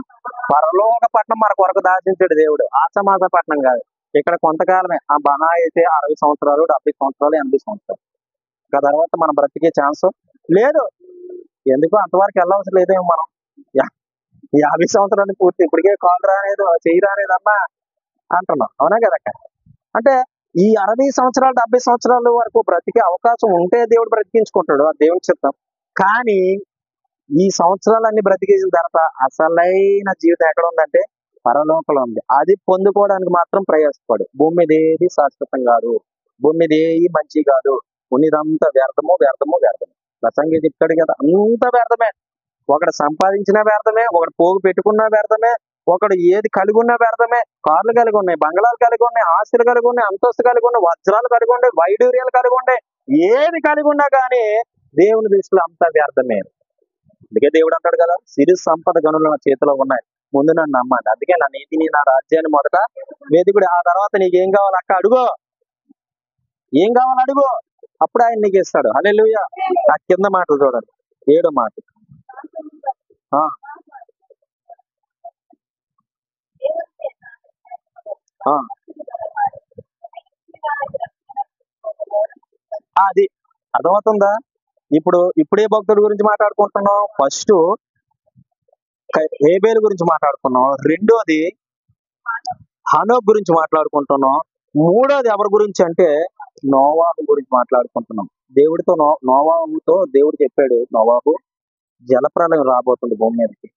[SPEAKER 1] పరలోక పట్టణం మన కొరకు దాచించాడు దేవుడు. ఆసమాస పట్టణం కాదు. ఇక్కడ కొంతకాలమే. ఆ బహా అయితే 60 సంవత్సరాలు 70 సంవత్సరాలు 80 సంవత్సరాలు. ఇంకా తర్వాత మనం బ్రతికే ఛాన్స్ లేదు. ఎందుకు అంతవరకు వెళ్ళవలసిన లేదేమో. మనం 50 సంవత్సరాలు పూర్తి ఇప్పటికే కాలు రాలేదు, చెయ్యి రాలేదమ్మా అంటున్నాం. అవునా కదక్క? అంటే ఈ 60 సంవత్సరాలు 70 సంవత్సరాల వరకు బ్రతికే అవకాశం ఉంటే దేవుడు బ్రతికించుకుంటాడు, ఆ దేవుని చిత్తం. కానీ ఈ సంవత్సరాలన్నీ బ్రతికేసిన తర్వాత అసలైన జీవితం ఎక్కడ ఉందంటే పరలోకంలో ఉంది. అది పొందుకోవడానికి మాత్రం ప్రయాసపడు. భూమి మీద ఏది శాశ్వతం కాదు, భూమి మీద ఏది మంచి కాదు, ఉన్నదంతా వ్యర్థము. ప్రసంగి చెప్తాడు కదా, అంత వ్యర్థమే. ఒకడు సంపాదించినా వ్యర్థమే, ఒకడు పోగు పెట్టుకున్నా వ్యర్థమే, ఒకడు ఏది కలిగి ఉన్నా వ్యర్థమే. కార్లు కలిగి ఉన్నాయి, బంగ్లాలు కలిగి ఉన్నాయి, ఆస్తులు కలిగి ఉన్నాయి, అంతస్తు కలిగి ఉన్నాయి, వజ్రాలు కలిగి ఉన్నాయి, వైడూర్యాలు కలిగి ఉన్నాయి, ఏది కలిగి ఉన్నా కానీ దేవుని దృష్టిలో అంతా వ్యర్థమే. అందుకే దేవుడు అంటాడు కదా, సిరి సంపద గనులు నా చేతిలో ఉన్నాయి, ముందు నన్ను నమ్మండి. అందుకే నా నీతిని నా రాజ్యాన్ని మొదట వెతుకుడు, ఆ తర్వాత నీకేం కావాలి అక్క అడుగు, ఏం కావాలి అడుగు, అప్పుడు ఆయన నీకు ఇస్తాడు. హల్లెలూయా. ఆ కింద మాటలు చూడండి, 7వ మాట. ఆ, ఆ, అది అర్థమవుతుందా? ఇప్పుడే భక్తుడి గురించి మాట్లాడుకుంటున్నాం. ఫస్ట్ హేబేలు గురించి మాట్లాడుకున్నాం, రెండోది హనోక్ గురించి మాట్లాడుకుంటున్నాం, మూడోది ఎవరి గురించి అంటే నోవాహు గురించి మాట్లాడుకుంటున్నాం. దేవుడితో నోవాహుతో దేవుడు చెప్పాడు, నోవాహు జలప్రలయం రాబోతుంది భూమి మీదకి,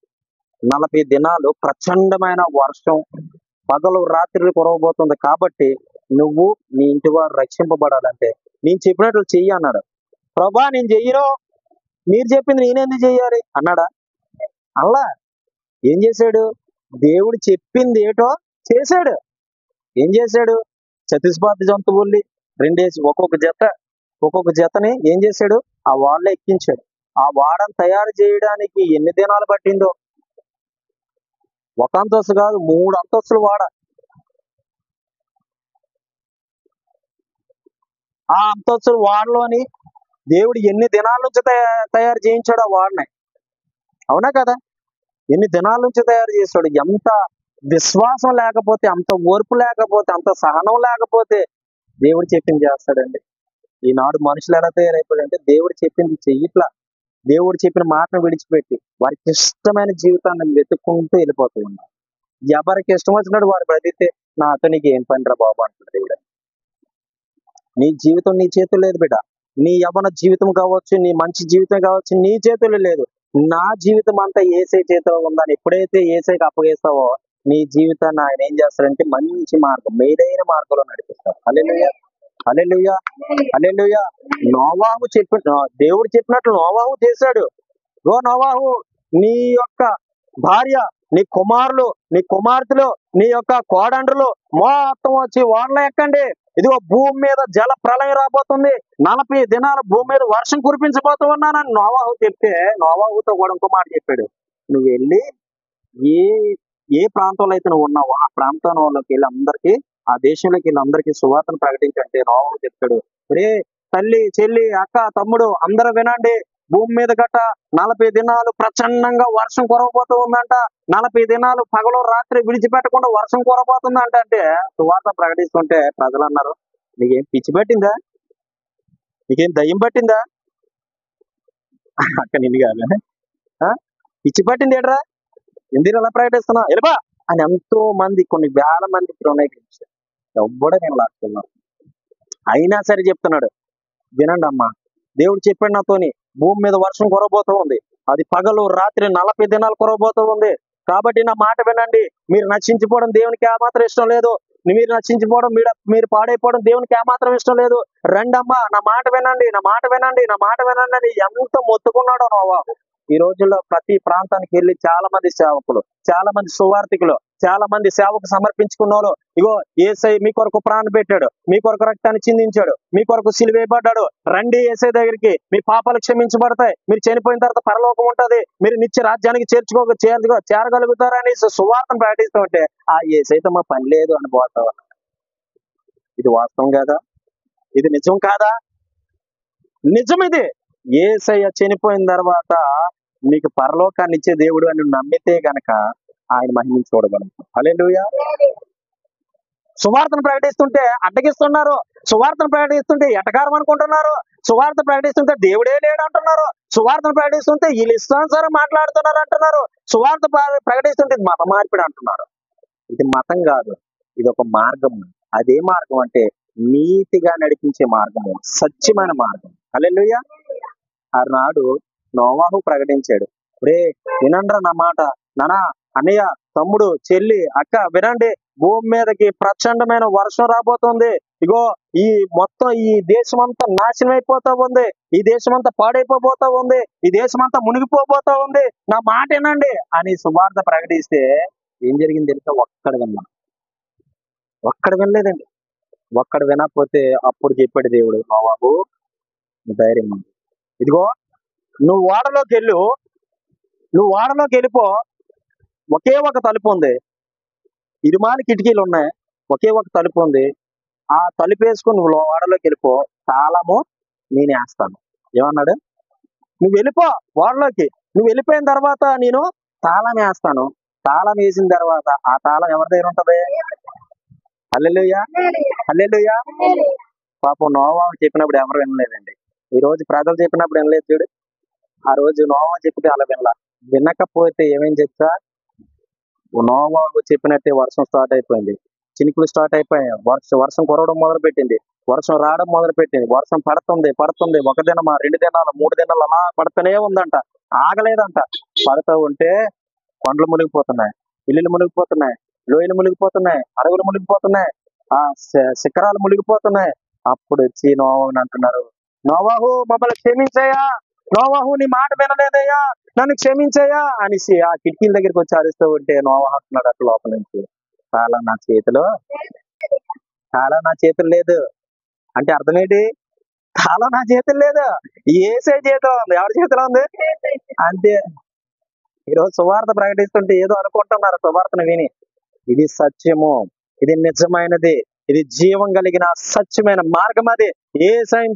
[SPEAKER 1] 40 దినాలు ప్రచండమైన వర్షం, పగలు రాత్రులు కురవబోతుంది, కాబట్టి నువ్వు నీ ఇంటి వారు రక్షింపబడాలంటే నేను చెప్పినట్లు చెయ్యి అన్నాడు. ప్రభా నేను చెయ్యను, మీరు చెప్పింది నేనెందుకు చెయ్యాలి అన్నాడా? అలా ఏం చేశాడు? దేవుడు చెప్పింది ఏటో చేశాడు. ఏం చేశాడు? చతుష్పాది జంతువుల్ని రెండేసి ఒక్కొక్క జతని ఏం చేశాడు? ఆ వాడలో ఎక్కించాడు. ఆ వాడను తయారు చేయడానికి ఎన్ని దినాలు పట్టిందో, ఒక అంతస్తు కాదు 3 అంతస్తులు వాడ. ఆ అంతస్తులు వాడలోని దేవుడు ఎన్ని దినాల నుంచి తయారు చేయించాడు ఆ వాడిని, అవునా కదా? ఎన్ని దినాల నుంచి తయారు చేశాడు. ఎంత విశ్వాసం లేకపోతే, అంత ఓర్పు లేకపోతే, అంత సహనం లేకపోతే దేవుడు చెప్పింది చేస్తాడండి. ఈనాడు మనుషులు ఎలా తయారైపోయాడంటే దేవుడు చెప్పింది చెయ్యట్లా, దేవుడు చెప్పిన మాటను విడిచిపెట్టి వారికి ఇష్టమైన జీవితాన్ని వెతుక్కుంటూ వెళ్ళిపోతూ ఉన్నారు. ఎవరికి ఇష్టం వచ్చినట్టు వారు బ్రతికితే నాతో నీకు ఏం పని రా బాబు అంటాడు దేవుడు. నీ జీవితం నీ చేతుల్లో లేదు బిడ్డ. నీ యవ్వన జీవితం కావచ్చు, నీ మంచి జీవితం కావచ్చు, నీ చేతుల్లో లేదు. నా జీవితం అంతా ఏసై చేతిలో ఉందని ఎప్పుడైతే ఏసైకి అప్పగేస్తావో నీ జీవితాన్ని ఆయన ఏం చేస్తాడంటే మంచి మార్గం, మేలైన మార్గంలో నడిపిస్తాడు. హల్లెలూయా, హల్లెలూయా, హల్లెలూయా. దేవుడు చెప్పినట్లు నోవాహు చేశాడు. ఓ నోవాహు, నీ యొక్క భార్య, నీ కుమారులు, నీ కుమార్తెలు, నీ యొక్క కోడండ్రులు మొత్తం వచ్చి ఓడలో ఎక్కండి, ఇదిగో భూమి మీద జల ప్రళయం రాబోతుంది, 40 దినాలు భూమి మీద వర్షం కురిపించబోతూ ఉన్నానని నోవాహు చెప్తే, నోవాహుతో కూడా ఇంకో మాట చెప్పాడు, నువ్వు వెళ్ళి ఏ ఏ ప్రాంతంలో అయితే నువ్వు ఉన్నావో ఆ ప్రాంతంలోకి వెళ్ళి అందరికీ, ఆ దేశంలోకి వెళ్ళి అందరికీ సువార్తను ప్రకటించంటే నోవాహు చెప్తాడు, రే తల్లి చెల్లి అక్క తమ్ముడు అందరూ వినండి, భూమి మీద గట్ట 40 దినాలు ప్రచండంగా వర్షం కురవబోతూ ఉందంట, 40 దినాలు పగలు రాత్రి విడిచిపెట్టకుండా వర్షం కురవబోతుందంట. అంటే సువార్త ప్రకటిస్తుంటే ప్రజలు అన్నారు, నీకేం పిచ్చి పట్టిందా, నీకేం దయ్యం పట్టిందా? అక్క నిన్ను కాదు, పిచ్చి పట్టింది ఏట్రా, ఎందుకు ఎలా ప్రకటిస్తున్నా వెళ్ళబా అని ఎంతో మంది, కొన్ని వేల మంది ప్రణయించారు. ఎవ్వడో నేను లాక్కున్నాను. అయినా సరే చెప్తున్నాడు, వినండి అమ్మా, దేవుడు చెప్పాడు నాతోని, భూమి మీద వర్షం కురవబోతూ ఉంది, అది పగలు రాత్రి 40 దినాలు కురవబోతూ ఉంది, కాబట్టి నా మాట వినండి. మీరు నశించిపోవడం దేవునికి ఏమాత్రం ఇష్టం లేదు, మీరు నశించిపోవడం, మీరు పాడైపోవడం దేవునికి ఏమాత్రం ఇష్టం లేదు. రండమ్మా, నా మాట వినండి, నా మాట వినండి, నా మాట వినండి అని ఎంత మొత్తుకున్నాడో నోవాహు. ఈ రోజుల్లో ప్రతి ప్రాంతానికి వెళ్ళి చాలా మంది సేవకులు, చాలా మంది సువార్థికులు, చాలా మంది సేవకు సమర్పించుకున్న వాళ్ళు, ఇగో యేసయ్య మీ కొరకు ప్రాణం పెట్టాడు, మీ కొరకు రక్తాన్ని చిందించాడు, మీ కొరకు సిలువేయబడ్డాడు, రండి యేసయ్య దగ్గరికి, మీ పాపాలు క్షమించబడతాయి, మీరు చనిపోయిన తర్వాత పరలోకం ఉంటది, మీరు నిత్య రాజ్యానికి చేరగలుగుతారని సువార్తను ప్రకటిస్తూ ఉంటే ఆ యేసయ్యతో మా పని లేదు అని పోతా ఉన్నారు. ఇది వాస్తవం కాదా? ఇది నిజం కాదా? నిజం ఇది. యేసయ్య చనిపోయిన తర్వాత నీకు పరలోకాన్ని ఇచ్చే దేవుడు అని నమ్మితే గనక ఆయన మహిమను చూడగలుగుతాం. హల్లెలూయా. సువార్తను ప్రకటిస్తుంటే అడ్డగిస్తున్నారు, సువార్తను ప్రకటిస్తుంటే ఎటకారం అనుకుంటున్నారు, సువార్త ప్రకటిస్తుంటే దేవుడే లేడు అంటున్నారు, సువార్తను ప్రకటిస్తుంటే వీళ్ళు ఇష్టానుసారం మాట్లాడుతున్నారు అంటున్నారు, సువార్త ప్రకటిస్తుంటే ఇది మత మార్పిడి అంటున్నారు. ఇది మతం కాదు, ఇది ఒక మార్గం. అదే మార్గం అంటే నీతిగా నడిపించే మార్గము, సత్యమైన మార్గం. హల్లెలూయా. ఆనాడు నోవాహు ప్రకటించాడు, రే వినండ్రా నా మాట, నానా అన్నయ్య తమ్ముడు చెల్లి అక్క వినండి, భూమి మీదకి ప్రచండమైన వర్షం రాబోతుంది, ఇగో ఈ మొత్తం ఈ దేశం అంతా నాశనం అయిపోతా ఉంది, ఈ దేశం అంతా పాడైపోతా ఉంది, ఈ దేశం అంతా మునిగిపోతా ఉంది, నా మాట వినండి అని సువార్త ప్రకటిస్తే ఏం జరిగింది తెలుసా? ఒక్కడ వినలేదండి. ఒక్కడ వినకపోతే అప్పుడు చెప్పాడు దేవుడు, నోవాహు ధైర్యం ఉంది. ఇదిగో నువ్వు ఓడలోకి వెళ్ళు, నువ్వు ఓడలోకి వెళ్ళిపో. ఒకే ఒక తలుపు ఉంది, ఇరుమాని కిటికీలు ఉన్నాయి, ఒకే ఒక తలుపు ఉంది. ఆ తలుపు వేసుకుని నువ్వు ఓడలోకి వెళ్ళిపో, తాళము నేను వేస్తాను. ఏమన్నాడు? నువ్వు వెళ్ళిపో ఓడలోకి, నువ్వు వెళ్ళిపోయిన తర్వాత నేను తాళం వేస్తాను. తాళం వేసిన తర్వాత ఆ తాళం ఎవరి దగ్గర ఉంటది? హల్లెలూయా, హల్లెలూయా. పాపం నోవా చెప్పినప్పుడు ఎవరు వినలేదండి. ఈ రోజు ప్రజలు చెప్పినప్పుడు వినలేదు చూడు. ఆ రోజు నోవా చెప్తే అలా వినకపోతే ఏమేం చెప్తా, నోవా చెప్పినట్టే వర్షం స్టార్ట్ అయిపోయింది, చినుకులు స్టార్ట్ అయిపోయాయి, వర్షం కురవడం మొదలు పెట్టింది, వర్షం రావడం మొదలు పెట్టింది, వర్షం పడుతుంది. ఒక దినమా, 2 దినాలు, 3 దినాలు అలా పడుతూనే ఉందంట, ఆగలేదంట. పడుతూ ఉంటే కొండలు మునిగిపోతున్నాయి, ఇల్లులు మునిగిపోతున్నాయి, లోయలు మునిగిపోతున్నాయి, అడవులు మునిగిపోతున్నాయి, ఆ శిఖరాలు మునిగిపోతున్నాయి. అప్పుడు వచ్చి నోవాహుని అంటున్నారు, నోవాహు మమ్మల్ని క్షమించయ్యా, నోవాహు నీ మాట వినలేదయ్యా, నన్ను క్షమించయ్యా అనేసి ఆ కిటికీల దగ్గరికి వచ్చి అరుస్తూ ఉంటే నోవాహు అంటున్నాడు అట్లా లోపల నుంచి, చాలా నా చేతిలో, చాలా నా చేతులు లేదు. అంటే అర్థం ఏంటి? చాలా నా చేతులు లేదు, ఏసే చేతిలో ఉంది. ఎవరి చేతిలో ఉంది? అంతే. ఈరోజు సువార్త ప్రకటిస్తుంటే ఏదో అనుకుంటున్నారు సువార్తను విని. ఇది సత్యము, ఇది నిజమైనది, ఇది జీవం కలిగిన సత్యమైన మార్గం. అది ఏసైని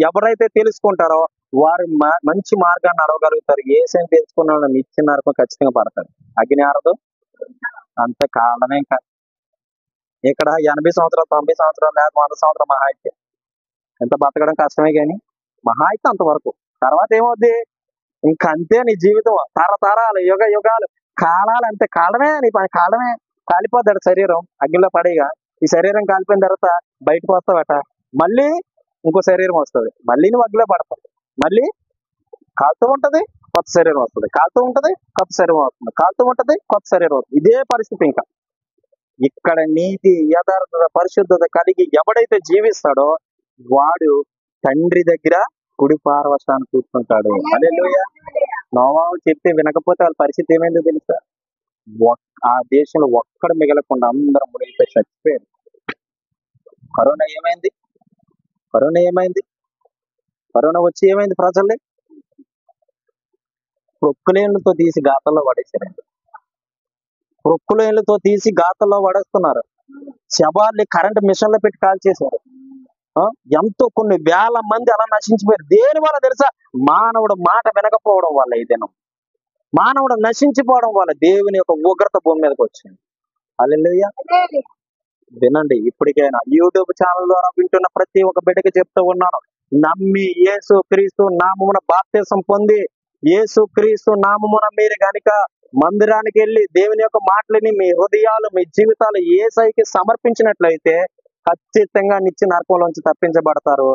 [SPEAKER 1] ఎవరైతే తెలుసుకుంటారో వారు మంచి మార్గాన్ని నడవగలుగుతారు. ఏసైని తెలుసుకున్న వాళ్ళు నిత్య నరకం ఖచ్చితంగా పడతారు. అగ్ని ఆరదు, అంత కాలమే కాదు. ఇక్కడ 80 సంవత్సరాలు, 90 సంవత్సరాలు, లేదా 100 సంవత్సరాలు మహా అయితే ఎంత బతకడం కష్టమే, కానీ మహా అయితే అంతవరకు. తర్వాత ఏమవుద్ది? ఇంకంతే నీ జీవితం, తరతరాలు, యుగ యుగాలు, కాలాలు అంతే. కాలమే నీ పని, కాలమే. కాలిపోతాడు శరీరం అగ్నిలో పడేగా. ఈ శరీరం కాలిపోయిన తర్వాత బయటకు వస్తావట, మళ్ళీ ఇంకో శరీరం వస్తుంది, మళ్ళీ నువ్వు అగ్నిలో పడతావు, మళ్ళీ కాలుతూ ఉంటది, కొత్త శరీరం వస్తుంది, కాలుతూ ఉంటది, కొత్త శరీరం వస్తుంది, కాలుతూ ఉంటది, కొత్త శరీరం వస్తుంది. ఇదే పరిస్థితి. ఇంకా ఇక్కడ నీతి, యథార్థత, పరిశుద్ధత కలిగి ఎవడైతే జీవిస్తాడో వాడు తండ్రి దగ్గర కుడి పార్వశాన్ని కూర్చుంటాడు. హల్లెలూయా. నోవాహు చెప్తే వినకపోతే వాళ్ళ పరిస్థితి ఏమైందో తెలుసా? ఆ దేశంలో ఒక్కడు మిగలకుండా అందరం మునిగిపోయి చచ్చిపోయారు. కరోనా ఏమైంది? కరోనా వచ్చి ఏమైంది? ప్రజల్ని ప్రొక్కులేళ్లతో తీసి గాతల్లో పడేశారండి. ప్రొక్కులేళ్లతో తీసి గాతల్లో పడేస్తున్నారు. శవాల్ని కరెంట్ మిషన్లో పెట్టి కాల్చేశారు. ఎంతో కొన్ని వేల మంది అలా నశించిపోయారు. దేని వల్ల తెలుసా? మానవుడు మాట వినకపోవడం వల్ల. ఈ దినం మానవుడు నశించిపోవడం వల్ల దేవుని యొక్క ఉగ్రత భూమి మీదకి వచ్చింది. హల్లెలూయా. వినండి, ఇప్పటికైనా యూట్యూబ్ ఛానల్ ద్వారా వింటున్న ప్రతి ఒక్క బిడ్డకి చెప్తూ ఉన్నాను, నమ్మి యేసు క్రీస్తు నామమున బాప్తిసం పొంది యేసు క్రీస్తు నామమున మీరు గనుక మందిరానికి వెళ్ళి దేవుని యొక్క మాటలని మీ హృదయాలు, మీ జీవితాలు యేసయ్యకి సమర్పించినట్లయితే ఖచ్చితంగా నిత్య నరకంలోంచి తప్పించబడతారు,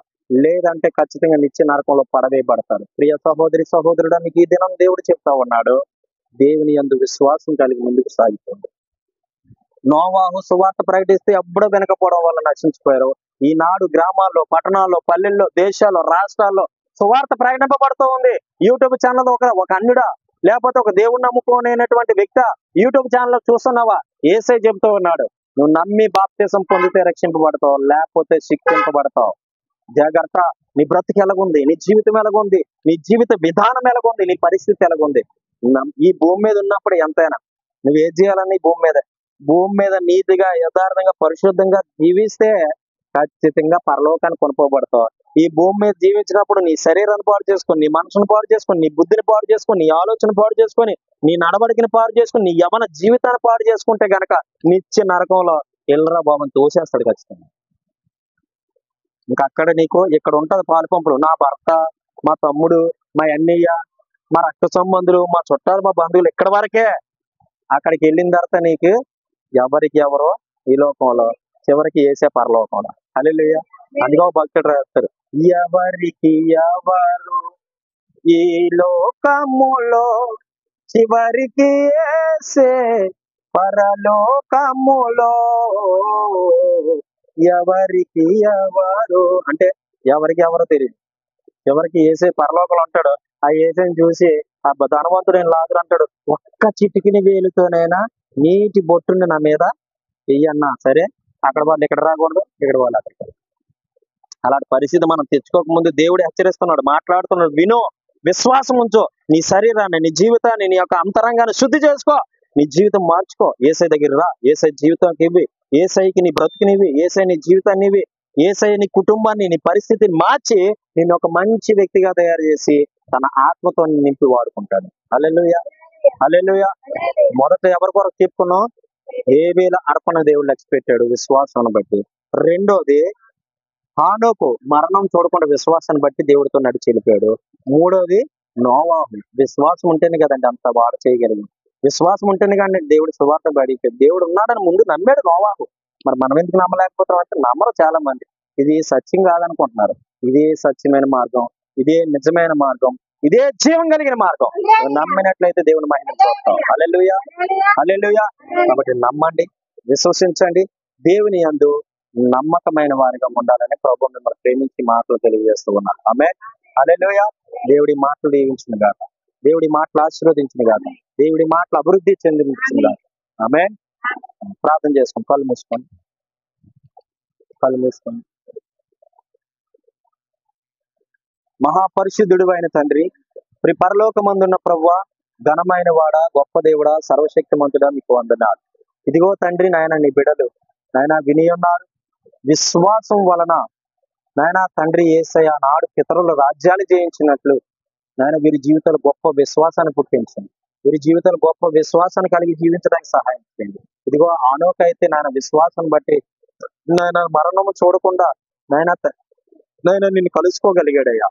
[SPEAKER 1] లేదంటే ఖచ్చితంగా నిత్య నరకంలో పడవేయబడతారు. ప్రియ సహోదరి సహోదరుడు, మీకు ఈ దినం దేవుడు చెప్తా ఉన్నాడు, దేవుని యందు విశ్వాసం కలిగి ముందుకు సాగిపోండి. నోవాహు సువార్త ప్రకటిస్తే ఎప్పుడూ వినకపోవడం వల్ల నశించిపోయారు. ఈనాడు గ్రామాల్లో, పట్టణాల్లో, పల్లెల్లో, దేశాల్లో, రాష్ట్రాల్లో సువార్త ప్రకటింపబడుతూ ఉంది. యూట్యూబ్ ఛానల్ ఒక అన్యుడా, లేకపోతే ఒక దేవుడు నమ్ముకోనేటువంటి వ్యక్తి యూట్యూబ్ ఛానల్ చూస్తున్నావా? యేసయ్య చెబుతూ ఉన్నాడు, నువ్వు నమ్మి బాప్తిసం పొందితే రక్షింపబడతావు, లేకపోతే శిక్షింపబడతావు. జాగ్రత్త. నీ బ్రతికి ఎలాగుంది, నీ జీవితం ఎలాగుంది, నీ జీవిత విధానం ఎలాగుంది, నీ పరిస్థితి ఎలాగుంది? ఈ భూమి మీద ఉన్నప్పుడు ఎంతైనా నువ్వు ఏం చేయాలని భూమి మీద నీతిగా, యథార్థంగా, పరిశుద్ధంగా జీవిస్తే ఖచ్చితంగా పరలోకాన్ని కొనుక్కోబడతావు. ఈ భూమి మీద జీవించినప్పుడు నీ శరీరాన్ని పాడు చేసుకొని, నీ మనసును పాడు చేసుకొని, నీ బుద్ధిని పాడు చేసుకొని, నీ ఆలోచన పాడు చేసుకొని, నీ నడవడికని పాడు చేసుకొని, నీ యవన జీవితాన్ని పాడు చేసుకుంటే గనక నిత్య నరకంలో ఎల్లరా బాబుని తోసేస్తాడు ఖచ్చితంగా. ఇంకా అక్కడ నీకు ఇక్కడ ఉంటది పాలు పంపులు. నా భర్త, మా తమ్ముడు, మా అన్నయ్య, మా రక్త సంబంధులు, మా చుట్టాలు, మా బంధువులు ఇక్కడ వరకే. అక్కడికి వెళ్ళిన తర్వాత నీకు ఎవరికి ఎవరో ఈ లోకంలో, చివరికి ఏసే పరలోకంలో. హల్లెలూయా. అందుకో భక్తుడు రాస్తారు, ఎవరికి ఎవరు ఈ లోకములో, చివరికి ఏసే పరలోకములో. ఎవరికి ఎవరు అంటే ఎవరికి ఎవరో తెలియదు. ఎవరికి ఏసే పరలోకంలో ఉంటాడు. ఆ ఏసైని చూసి ఆ ధనవంతుడు లాజరు అంటాడు, ఒక్క చిటికిని వేలుతోనైనా నీటి బొట్టుని నా మీద వెయ్యన్నా సరే, అక్కడ వాళ్ళు ఇక్కడ రాకూడదు, ఇక్కడ వాళ్ళు అక్కడికి. అలాంటి పరిస్థితి మనం తెచ్చుకోక ముందు దేవుడు హెచ్చరిస్తున్నాడు, మాట్లాడుతున్నాడు. విను, విశ్వాసం ఉంచు. నీ శరీరాన్ని, నీ జీవితాన్ని, నీ యొక్క అంతరంగాన్ని శుద్ధి చేసుకో. నీ జీవితం మార్చుకో. ఏసై దగ్గర రా. ఏసై జీవితానికి ఇవ్వి. ఏసైకి నీ బ్రతుకునివి. ఏసై నీ జీవితాన్ని ఇవి. ఏసై నీ కుటుంబాన్ని, నీ పరిస్థితిని మార్చి నేను ఒక మంచి వ్యక్తిగా తయారు చేసి తన ఆత్మతో నింపి వాడుకుంటాడు. హల్లెలూయా, హల్లెలూయా. మొదట ఎవరి కొరకు చెప్పుకున్నాం? హేబేల అర్పణ దేవుడు లక్ష్య పెట్టాడు విశ్వాసాన్ని బట్టి. రెండోది హానోకు మరణం చూడకుండా విశ్వాసాన్ని బట్టి దేవుడితో నడిచి వెళ్ళిపోయాడు. మూడోది నోవాహు. విశ్వాసం ఉంటేనే కదండి అంత వాడ చేయగలిగింది. విశ్వాసం ఉంటేనే కానీ దేవుడు సువార్త బడిపోయాడు. దేవుడు ఉన్నాడని ముందు నమ్మాడు నోవాహు. మరి మనం ఎందుకు నమ్మలేకపోతాం అంటే నమ్మరు చాలా మంది. ఇది సత్యం కాదనుకుంటున్నారు. ఇదే సత్యమైన మార్గం, ఇదే నిజమైన మార్గం, ఇదే జీవం కలిగిన మార్గం. నమ్మినట్లయితే దేవుని మహిమ చూస్తాం. హల్లెలూయా, హల్లెలూయా. కాబట్టి నమ్మండి, విశ్వసించండి, దేవుని యందు నమ్మకమైన వారిగా ఉండాలని ప్రభువు మిమ్మల్ని ప్రేమించి మాటలు తెలియజేస్తూ ఉన్నారు. ఆమేన్, హల్లెలూయా. దేవుడి మాటలు దీవించును గాక, దేవుడి మాటలు ఆశీర్వదించును గాక, దేవుడి మాటలు అభివృద్ధి చెందించును గాక. ఆమేన్. ప్రార్థన చేసుకోండి. కళ్ళు మూసుకోండి, కళ్ళు మూసుకోండి. మహాపరిశుద్ధుడు అయిన తండ్రి, పరలోకమందున్న ప్రభువా, ఘనమైన వాడా, గొప్ప దేవుడా, సర్వశక్తిమంతుడా, మీకు వందనాలు. ఇదిగో తండ్రి, నాయన నీ బిడ్డలు నాయన విని ఉన్నారు. విశ్వాసం వలన నాయన తండ్రి యేసయ్య నాడు పితరుల రాజ్యాలు జయించినట్లు నాయన వీరి జీవితాలు గొప్ప విశ్వాసాన్ని పుట్టించండి. వీరి జీవితాలు గొప్ప విశ్వాసాన్ని కలిగి జీవించడానికి సహాయం చేయండి. ఇదిగో ఆనోకైతే నాయన విశ్వాసం బట్టి నాయన మరణము చూడకుండా నాయన నిన్ను కలుసుకోగలిగాడయ్యా.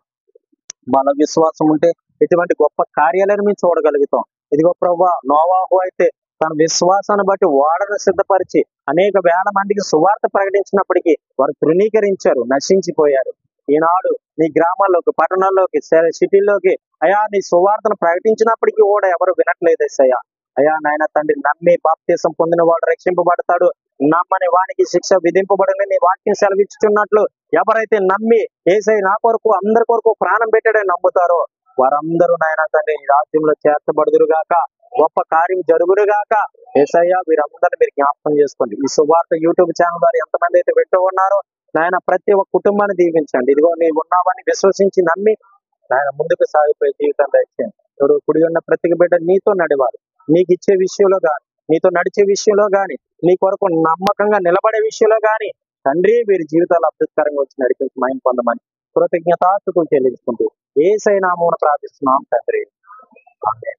[SPEAKER 1] మన విశ్వాసం ఉంటే ఎటువంటి గొప్ప కార్యాలను మేము చూడగలుగుతాం. ఇదిగో ప్రభువా, నోవాహు అయితే తన విశ్వాసాన్ని బట్టి ఓడను సిద్ధపరిచి అనేక వేల మందికి సువార్త ప్రకటించినప్పటికీ వారు తృణీకరించారు, నశించిపోయారు. ఈనాడు నీ గ్రామాల్లోకి, పట్టణాల్లోకి, సిటీల్లోకి అయా నీ సువార్తను ప్రకటించినప్పటికీ కూడా ఎవరు వినట్లేదు అయ్యా. అయా నాయన తండ్రి, నమ్మి బాప్తీసం పొందిన వాడు రక్షింపబడతాడు, నమ్మని వానికి శిక్ష విధింపబడని నీ వాక్యం సెలవిచ్చుచున్నట్లు ఎవరైతే నమ్మి యేసయ్య నా కొరకు అందరి కొరకు ప్రాణం పెట్టాడని నమ్ముతారో వారందరూ నాయన తండ్రి ఈ రాజ్యంలో చేర్చబడుదురుగాక, గొప్ప కార్యం జరుగురుగాక. యేసయ్య వీరందరినీ మీరు జ్ఞాపకం చేసుకోండి. ఈ సువార్త యూట్యూబ్ ఛానల్ ద్వారా ఎంతమంది అయితే వింటూ ఉన్నారో నాయన ప్రతి ఒక్క కుటుంబాన్ని దీవించండి. ఇదిగో నీవు ఉన్నావని విశ్వసించి నమ్మి నాయన ముందుకు సాగిపోయే జీవితం దయచేయండి. ఇప్పుడు కుడి ఉన్న ప్రతి బిడ్డ నీతో నడివాలి. నీకు ఇచ్చే విషయంలో గాని, నీతో నడిచే విషయంలో గాని, నీ కొరకు నమ్మకంగా నిలబడే విషయంలో గాని తండ్రి వీరి జీవితాలు అద్భుతకరంగా వచ్చి నడిపించి మహిమ పొందమని కృతజ్ఞతాస్తుతులు చెల్లించుకుంటూ యేసయ్య నామమున ప్రార్థిస్తున్నాం తండ్రి. ఆమేన్.